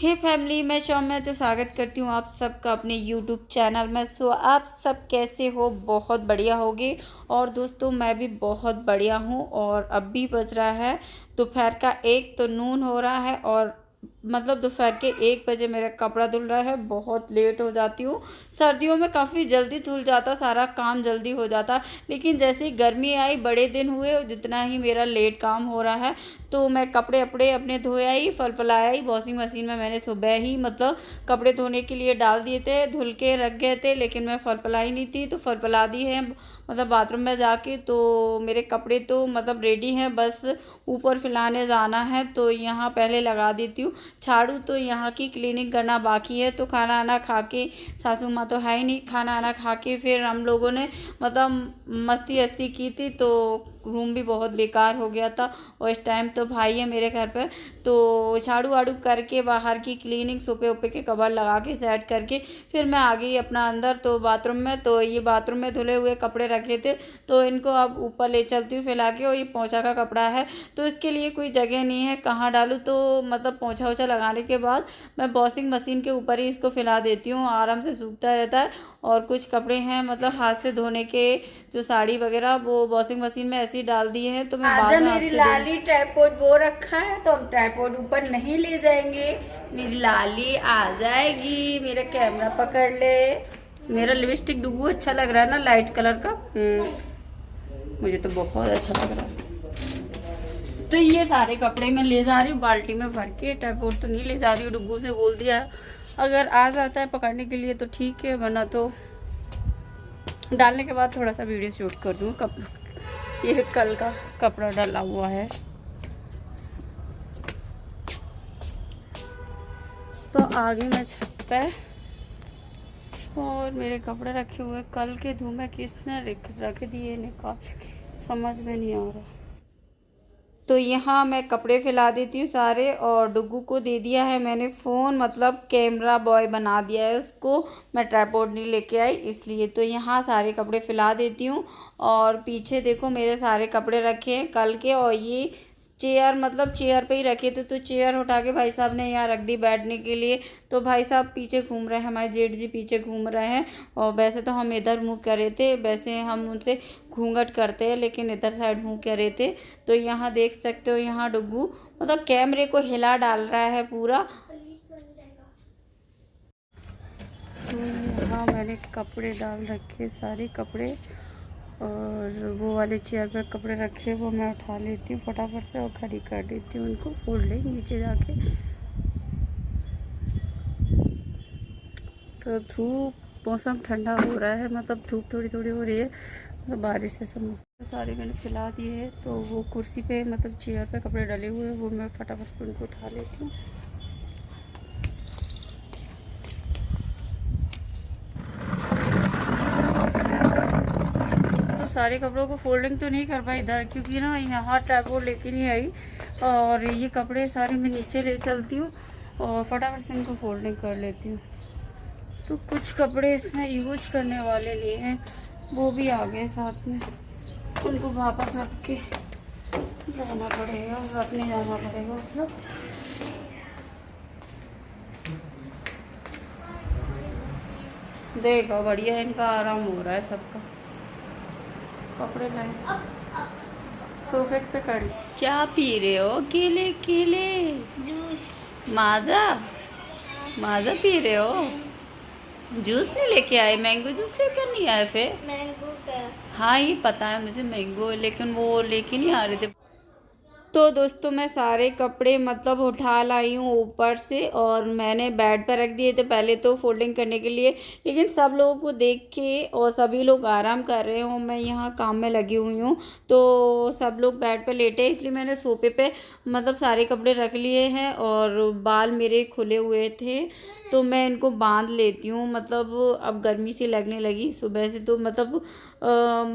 हे family, मैं सौम्या तो स्वागत करती हूँ आप सबका अपने यूट्यूब चैनल में। सो आप सब कैसे हो? बहुत बढ़िया होगे। और दोस्तों मैं भी बहुत बढ़िया हूँ। और अब भी बज रहा है दोपहर का 1, तो नून हो रहा है। और मतलब दोपहर के 1 बजे मेरा कपड़ा धुल रहा है। बहुत लेट हो जाती हूँ। सर्दियों में काफ़ी जल्दी धुल जाता, सारा काम जल्दी हो जाता। लेकिन जैसे ही गर्मी आई, बड़े दिन हुए, जितना ही मेरा लेट काम हो रहा है। तो मैं कपड़े अपड़े अपने धोया ही, फलफलाया ही। वॉशिंग मशीन में मैंने सुबह ही मतलब कपड़े धोने के लिए डाल दिए थे, धुल के रख गए थे। लेकिन मैं फलफलाई नहीं थी, तो फलफला दी है मतलब बाथरूम में जाके। तो मेरे कपड़े तो मतलब रेडी हैं, बस ऊपर फैलाने जाना है। तो यहाँ पहले लगा देती हूँ झाड़ू। तो यहाँ की क्लीनिंग करना बाकी है। तो खाना आना खा के, सासू माँ तो है ही नहीं, खाना आना खा के फिर हम लोगों ने मतलब मस्ती वस्ती की थी। तो रूम भी बहुत बेकार हो गया था। और इस टाइम तो भाई है मेरे घर पर। तो झाड़ू वाड़ू करके बाहर की क्लीनिंग, सोफे ओपे के कवर लगा के सेट करके फिर मैं आ गई अपना अंदर तो बाथरूम में। तो ये बाथरूम में धुले हुए कपड़े रखे थे, तो इनको अब ऊपर ले चलती हूँ फैला के। और ये पोंछा का कपड़ा है, तो इसके लिए कोई जगह नहीं है कहाँ डालूँ। तो मतलब पोंछा ओछा लगाने के बाद मैं वॉशिंग मशीन के ऊपर ही इसको फैला देती हूँ, आराम से सूखता रहता है। और कुछ कपड़े हैं मतलब हाथ से धोने के, जो साड़ी वगैरह, वो वॉशिंग मशीन में ऐसे ही डाल दिए हैं। तो मैं आजा, बाद में हाथ मेरी से लाली ट्राइपॉड वो रखा है तो हम ट्राइपॉड ऊपर नहीं ले जाएंगे। मेरी लाली आ जाएगी, मेरा कैमरा पकड़ ले। मेरा लिपस्टिक डुगू अच्छा लग रहा है ना, लाइट कलर का। मुझे तो बहुत अच्छा लग रहा है। तो ये सारे कपड़े मैं ले जा रही हूँ बाल्टी में भर के। ट्राइपॉड तो नहीं ले जा रही हूँ, डुगू से बोल दिया अगर आ जाता है पकड़ने के लिए तो ठीक है, वरना तो डालने के बाद थोड़ा सा वीडियो शूट कर दूँ। ये कल का कपड़ा डाला हुआ है। तो आ गई मैं छत पे, और मेरे कपड़े रखे हुए कल के धूप में किसने रख दिए निकाल, समझ में नहीं आ रहा। तो यहाँ मैं कपड़े फैला देती हूँ सारे। और डुग्गू को दे दिया है मैंने फ़ोन, मतलब कैमरा बॉय बना दिया है उसको। मैं ट्राइपॉड नहीं लेके आई इसलिए। तो यहाँ सारे कपड़े फैला देती हूँ। और पीछे देखो मेरे सारे कपड़े रखे हैं कल के। और ये चेयर मतलब चेयर पे ही रखे थे, तो चेयर उठा के भाई साहब ने यहाँ रख दी बैठने के लिए। तो भाई साहब पीछे घूम रहे हैं, हमारे जेठ जी पीछे घूम रहे हैं। और वैसे तो हम इधर मुँह कर रहे थे, वैसे हम उनसे घूंघट करते हैं, लेकिन इधर साइड मुँह कर रहे थे। तो यहाँ देख सकते हो, यहाँ डुग्गू मतलब कैमरे को हिला डाल रहा है पूरा। तो यहाँ मैंने कपड़े डाल रखे, सारे कपड़े। और वो वाले चेयर पर कपड़े रखे, वो मैं उठा लेती हूँ फटाफट से और खड़ी कर देती हूँ उनको, फोल्डिंग नीचे जाके। तो धूप, मौसम ठंडा हो रहा है, मतलब धूप थोड़ी थोड़ी हो रही है, मतलब बारिश से सब सारे मैंने फैला दिए हैं। तो वो कुर्सी पे मतलब चेयर पे कपड़े डले हुए हैं, वो मैं फटाफट से उनको उठा लेती हूँ। सारे कपड़ों को फोल्डिंग तो नहीं कर पाई इधर, क्योंकि ना यहाँ ट्राइपॉड लेके नहीं आई। और ये कपड़े सारे मैं नीचे ले चलती हूँ और फटाफट से इनको फोल्डिंग कर लेती हूँ। तो कुछ कपड़े इसमें यूज करने वाले नहीं हैं, वो भी आ गए साथ में। उनको वापस रख के जाना पड़ेगा, रखने जाना पड़ेगा मतलब। देखो बढ़िया, इनका आराम हो रहा है सबका। कपड़े लाए सोफे पे कर। क्या पी रहे हो? केले केले जूस। माजा, माजा पी रहे हो? जूस नहीं लेके आए? मैंगो जूस लेकर नहीं आए फिर? मैंगो का। हाँ ये पता है मुझे मैंगो, लेकिन वो लेके नहीं आ रहे थे। तो दोस्तों मैं सारे कपड़े मतलब उठा लाई हूँ ऊपर से, और मैंने बेड पर रख दिए थे पहले तो फोल्डिंग करने के लिए। लेकिन सब लोगों को देख के और सभी लोग आराम कर रहे हो, मैं यहाँ काम में लगी हुई हूँ। तो सब लोग बेड पर लेटे, इसलिए मैंने सोफे पे मतलब सारे कपड़े रख लिए हैं। और बाल मेरे खुले हुए थे, तो मैं इनको बांध लेती हूँ। मतलब अब गर्मी सी लगने लगी सुबह से, तो मतलब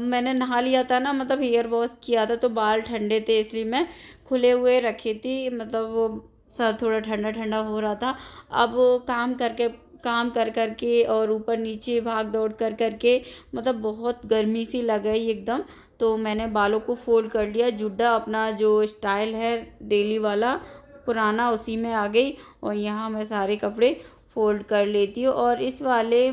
मैंने नहा लिया था ना, मतलब हेयर वॉश किया था, तो बाल ठंडे थे इसलिए मैं खुले हुए रखी थी। मतलब वो सर थोड़ा ठंडा ठंडा हो रहा था। अब काम कर कर के और ऊपर नीचे भाग दौड़ कर कर के मतलब बहुत गर्मी सी लग गई एकदम। तो मैंने बालों को फोल्ड कर लिया, जुड्डा अपना जो स्टाइल है डेली वाला पुराना उसी में आ गई और यहाँ मैं सारे कपड़े फ़ोल्ड कर लेती हूँ। और इस वाले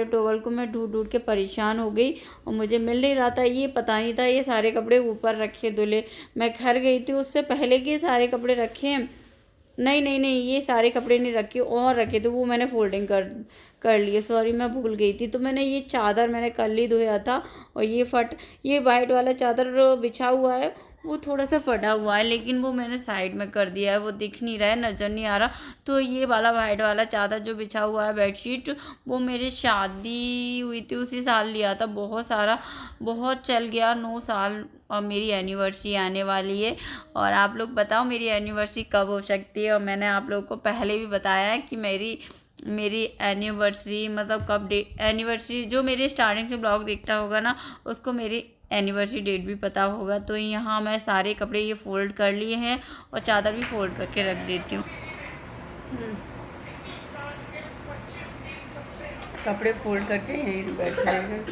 टॉवल को मैं ढूंढ के परेशान हो गई और मुझे मिल नहीं रहा था। ये पता नहीं था ये सारे कपड़े ऊपर रखे धुले। मैं घर गई थी उससे पहले के सारे कपड़े रखे हैं। नहीं, ये सारे कपड़े नहीं रखे और रखे थे, वो मैंने फोल्डिंग कर लिए। सॉरी, मैं भूल गई थी। तो मैंने ये चादर मैंने कल ही धोया था और ये वाइट वाला चादर बिछा हुआ है वो थोड़ा सा फटा हुआ है, लेकिन वो मैंने साइड में कर दिया है, वो दिख नहीं रहा है, नज़र नहीं आ रहा। तो ये वाला वाइट वाला चादर जो बिछा हुआ है बेडशीट, वो मेरी शादी हुई थी उसी साल लिया था। बहुत चल गया, 9 साल। और मेरी एनिवर्सरी आने वाली है और आप लोग बताओ मेरी एनिवर्सरी कब हो सकती है। और मैंने आप लोगों को पहले भी बताया है कि मेरी एनिवर्सरी मतलब कब एनिवर्सरी, जो मेरे स्टार्टिंग से ब्लॉग देखता होगा ना उसको मेरी एनिवर्सरी डेट भी पता होगा। तो यहाँ मैं सारे कपड़े ये फ़ोल्ड कर लिए हैं और चादर भी फ़ोल्ड करके रख देती हूँ। कपड़े फ़ोल्ड करके यहीं बैठ जाएंगे,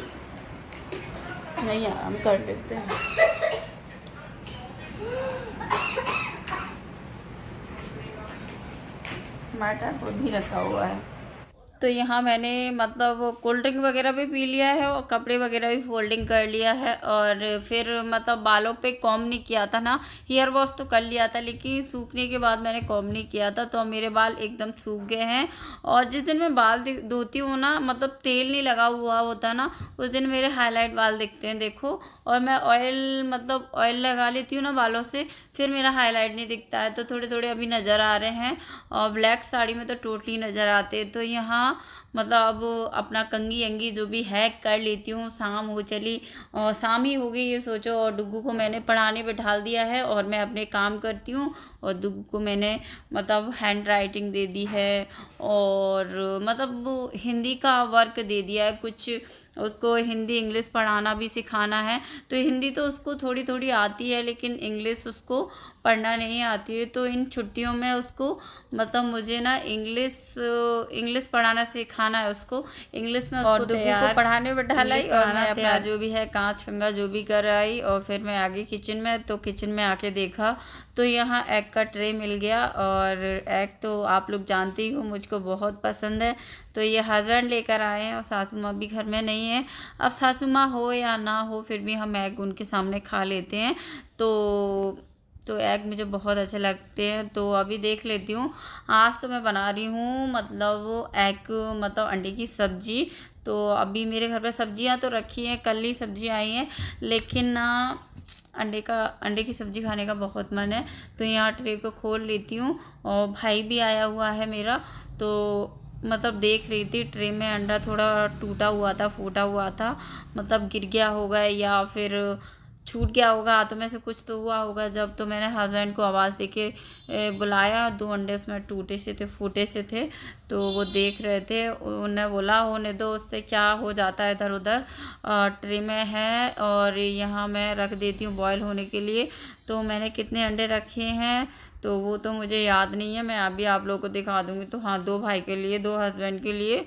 नहीं आराम कर लेते हैं। टमाटर को भी रखा हुआ है। तो यहाँ मैंने मतलब कोल्ड ड्रिंक वगैरह भी पी लिया है और कपड़े वगैरह भी फोल्डिंग कर लिया है। और फिर मतलब बालों पे कॉम्ब नहीं किया था ना, हेयर वॉश तो कर लिया था लेकिन सूखने के बाद मैंने कॉम्ब नहीं किया था, तो मेरे बाल एकदम सूख गए हैं। और जिस दिन मैं बाल धोती हूँ ना, मतलब तेल नहीं लगा हुआ होता ना, उस दिन मेरे हाईलाइट बाल दिखते हैं, देखो। और मैं ऑयल लगा लेती हूँ ना बालों से, फिर मेरा हाईलाइट नहीं दिखता है। तो थोड़े थोड़े अभी नज़र आ रहे हैं और ब्लैक साड़ी में तो टोटली नज़र आते हैं। तो यहाँ मतलब अब अपना कंघी अंगी जो भी है कर लेती हूँ। शाम हो चली और शाम ही हो गई ये सोचो। और डुग्गू को मैंने पढ़ाने बिठाल दिया है और मैं अपने काम करती हूँ। और डुग्गू को मैंने मतलब हैंड राइटिंग दे दी है और मतलब हिंदी का वर्क दे दिया है कुछ, उसको हिंदी इंग्लिश पढ़ाना भी सिखाना है। तो हिंदी तो उसको थोड़ी थोड़ी आती है लेकिन इंग्लिश उसको पढ़ना नहीं आती है। तो इन छुट्टियों में उसको मतलब मुझे ना इंग्लिश पढ़ाना सिखाना है उसको, इंग्लिश में उसको तैयार पढ़ाने बैठाला और मैं अपना जो भी है कांच कंगा जो भी कर आई। और फिर मैं आगे किचन में, तो किचन में आके देखा तो यहाँ एग का ट्रे मिल गया। और एग तो आप लोग जानते ही हो मुझको बहुत पसंद है। तो ये हस्बैंड लेकर आए हैं और सासू माँ भी घर में नहीं है। अब सासू माँ हो या ना हो फिर भी हम एग उनके सामने खा लेते हैं। तो एग मुझे बहुत अच्छे लगते हैं। तो अभी देख लेती हूँ। आज तो मैं बना रही हूँ मतलब एग मतलब अंडे की सब्ज़ी। तो अभी मेरे घर पे सब्जियाँ तो रखी हैं, कल ही सब्जी आई हैं, लेकिन ना अंडे की सब्ज़ी खाने का बहुत मन है। तो यहाँ ट्रे को खोल लेती हूँ और भाई भी आया हुआ है मेरा, तो मतलब देख रही थी ट्रे में अंडा थोड़ा टूटा हुआ था, फूटा हुआ था, मतलब गिर गया होगा या फिर छूट गया होगा, हाथों में से कुछ तो हुआ होगा। जब तो मैंने हस्बैंड को आवाज़ देके बुलाया, 2 अंडे उसमें टूटे से थे, फूटे से थे। तो वो देख रहे थे, उन्होंने बोला होने दो, उससे क्या हो जाता है, इधर उधर ट्रे में है। और यहाँ मैं रख देती हूँ बॉयल होने के लिए। तो मैंने कितने अंडे रखे हैं तो वो तो मुझे याद नहीं है, मैं अभी आप लोगों को दिखा दूँगी। तो हाँ, 2 भाई के लिए, 2 हस्बैंड के लिए,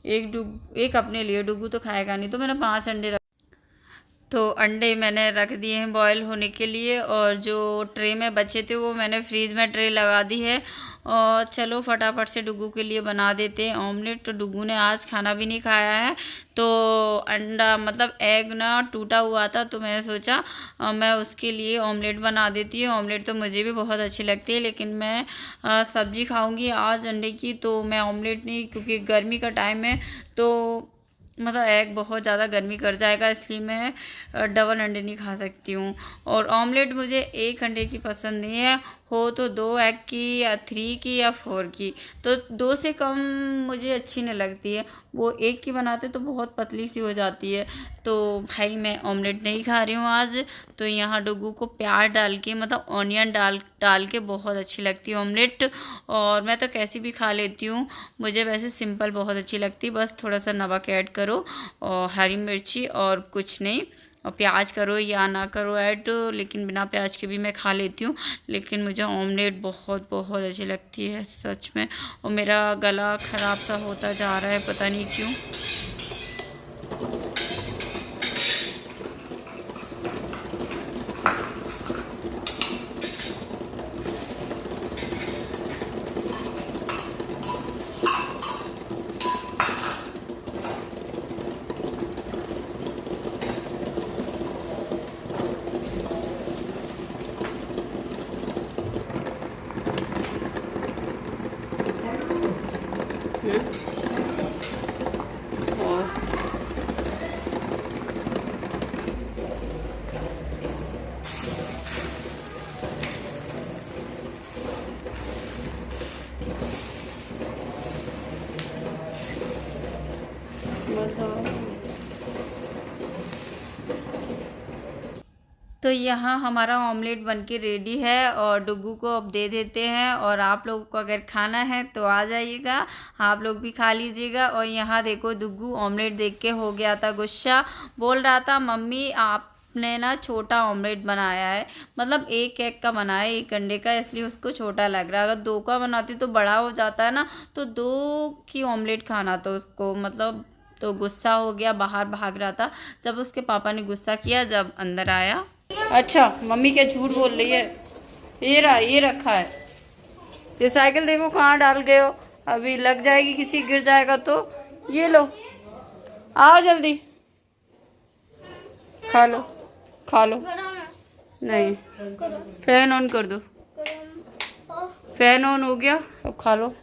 एक अपने लिए, डुग्गू तो खाएगा नहीं। तो मैंने 5 अंडे तो अंडे मैंने रख दिए हैं बॉयल होने के लिए। और जो ट्रे में बचे थे वो मैंने फ्रीज़ में ट्रे लगा दी है। और चलो फटाफट से डुग्गू के लिए बना देते हैं ऑमलेट। तो डुग्गू ने आज खाना भी नहीं खाया है, तो अंडा मतलब एग ना टूटा हुआ था, तो मैंने सोचा मैं उसके लिए ऑमलेट बना देती हूँ। ऑमलेट तो मुझे भी बहुत अच्छी लगती है, लेकिन मैं सब्ज़ी खाऊंगी आज अंडे की, तो मैं ऑमलेट नहीं, क्योंकि गर्मी का टाइम है तो मतलब एग बहुत ज़्यादा गर्मी कर जाएगा, इसलिए मैं डबल अंडे नहीं खा सकती हूँ। और ऑमलेट मुझे 1 अंडे की पसंद नहीं है, हो तो 2 एग की या 3 की या 4 की, तो 2 से कम मुझे अच्छी नहीं लगती है। वो 1 की बनाते तो बहुत पतली सी हो जाती है। तो भाई मैं ऑमलेट नहीं खा रही हूँ आज। तो यहाँ डुग्गू को प्याज डाल के मतलब ऑनियन डाल के बहुत अच्छी लगती है ऑमलेट। और मैं तो कैसी भी खा लेती हूँ, मुझे वैसे सिंपल बहुत अच्छी लगती है, बस थोड़ा सा नमक ऐड करो और हरी मिर्ची और कुछ नहीं, और प्याज करो या ना करो ऐड, लेकिन बिना प्याज के भी मैं खा लेती हूँ। लेकिन मुझे ऑमलेट बहुत बहुत अच्छी लगती है सच में। और मेरा गला ख़राब सा होता जा रहा है, पता नहीं क्यों। और बताओ। तो यहाँ हमारा ऑमलेट बनके रेडी है और डुग्गू को अब दे देते हैं। और आप लोगों को अगर खाना है तो आ जाइएगा, आप लोग भी खा लीजिएगा। और यहाँ देखो डुग्गू ऑमलेट देख के हो गया था गुस्सा, बोल रहा था मम्मी आपने ना छोटा ऑमलेट बनाया है, मतलब एक एग का बनाया है, एक अंडे का, इसलिए उसको छोटा लग रहा है। अगर 2 का बनाती तो बड़ा हो जाता है ना, तो 2 की ऑमलेट खाना था उसको, मतलब तो गुस्सा हो गया, बाहर भाग रहा था। जब उसके पापा ने गुस्सा किया, जब अंदर आया। अच्छा मम्मी क्या झूठ बोल रही है। ये रखा है। ये साइकिल देखो कहाँ डाल गए हो, अभी लग जाएगी, किसी गिर जाएगा तो। ये लो, आओ जल्दी, खा लो खा लो। नहीं, फैन ऑन कर दो। फैन ऑन हो गया, अब खा लो।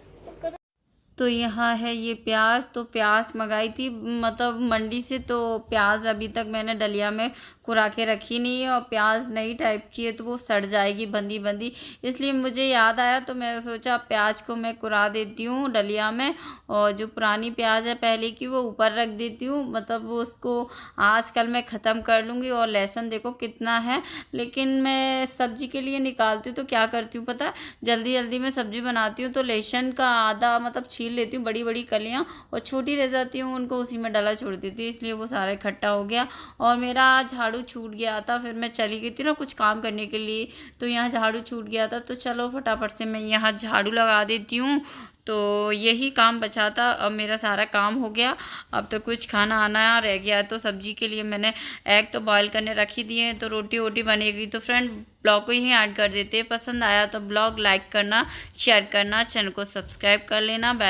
तो यहाँ है ये प्याज। तो प्याज मंगाई थी मतलब मंडी से, तो प्याज अभी तक मैंने डलिया में कुरा के रखी नहीं है, और प्याज नई टाइप की है तो वो सड़ जाएगी बंदी बंदी, इसलिए मुझे याद आया तो मैं सोचा प्याज को मैं कुरा देती हूँ डलिया में, और जो पुरानी प्याज है पहले की वो ऊपर रख देती हूँ, मतलब वो उसको आजकल मैं ख़त्म कर लूँगी। और लहसुन देखो कितना है, लेकिन मैं सब्जी के लिए निकालती हूँ तो क्या करती हूँ पता है, जल्दी जल्दी में सब्जी बनाती हूँ तो लहसुन का आधा मतलब छील लेती हूँ, बड़ी बड़ी कलियाँ, और छोटी रह जाती हूँ उनको उसी में डाला छोड़ देती हूँ, इसलिए वो सारा इकट्ठा हो गया। और मेरा झाड़ू छूट गया था, फिर मैं चली गई थी ना कुछ काम करने के लिए, तो यहाँ झाड़ू छूट गया था, तो चलो फटाफट से मैं यहाँ झाड़ू लगा देती हूँ। तो यही काम बचा था, अब मेरा सारा काम हो गया। अब तो कुछ खाना आना रह गया है, तो सब्जी के लिए मैंने एग तो बॉयल करने रख ही दिए हैं, तो रोटी वोटी बनेगी। तो फ्रेंड ब्लॉग को यहीं ऐड कर देते हैं, पसंद आया तो ब्लॉग लाइक करना, शेयर करना, चैनल को सब्सक्राइब कर लेना, बेल